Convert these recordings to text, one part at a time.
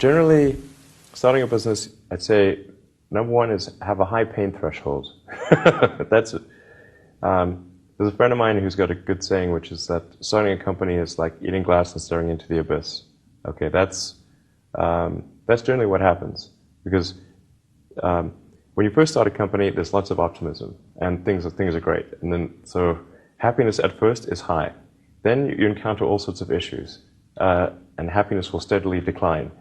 Generally, starting a business, I'd say number one is have a high pain threshold. That's there's a friend of mine who's got a good saying, which is that starting a company is like eating glass and staring into the abyss. Okay, that's generally what happens, because when you first start a company, there's lots of optimism and things are great, and then so happiness at first is high. Then you encounter all sorts of issues, and happiness will steadily decline,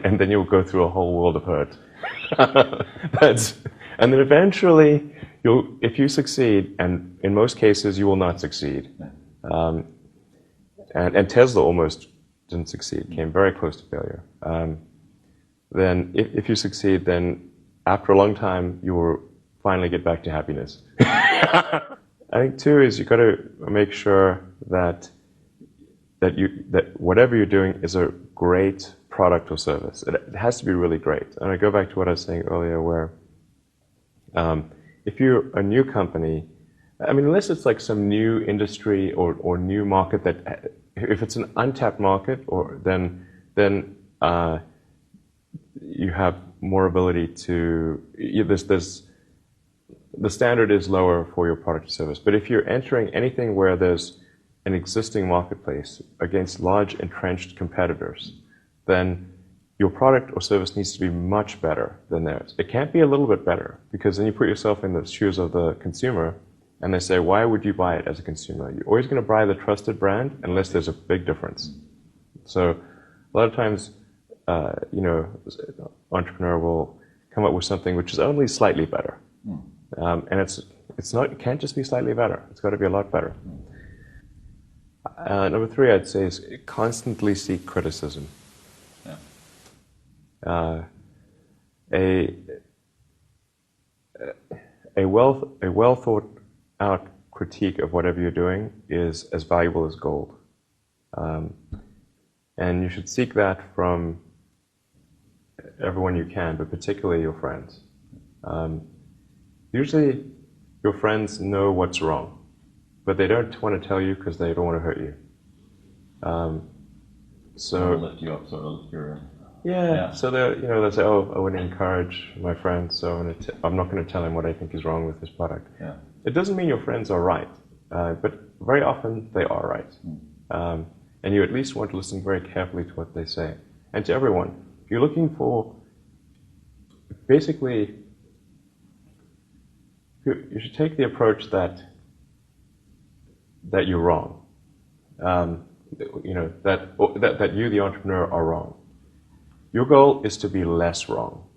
and then you'll go through a whole world of hurt. And then eventually, if you succeed, and in most cases you will not succeed, and Tesla almost didn't succeed, came very close to failure. Then if you succeed, then after a long time you will finally get back to happiness. I think too is you've got to make sure that whatever you're doing is a great product or service. It has to be really great. And I go back to what I was saying earlier, where if you're a new company, I mean, unless it's like some new industry or new market that, if it's an untapped market, or then you have more ability to, the standard is lower for your product or service. But if you're entering anything where there's an existing marketplace against large entrenched competitors, then your product or service needs to be much better than theirs. It can't be a little bit better, because then you put yourself in the shoes of the consumer, and they say, why would you buy it as a consumer? You're always going to buy the trusted brand unless there's a big difference. So a lot of times, entrepreneur will come up with something which is only slightly better. And it can't just be slightly better. It's got to be a lot better. Number three, I'd say, is constantly seek criticism. A well thought out critique of whatever you're doing is as valuable as gold. And you should seek that from everyone you can, but particularly your friends. Usually your friends know what's wrong, but they don't want to tell you because they don't want to hurt you. So lift you up, sort of. So they'll say, "Oh, I want to encourage my friend, so I'm not going to tell him what I think is wrong with his product." Yeah. It doesn't mean your friends are right, but very often they are right, and you at least want to listen very carefully to what they say. And to everyone, if you're looking for, basically, you should take the approach that you're wrong. That you, the entrepreneur, are wrong. Your goal is to be less wrong.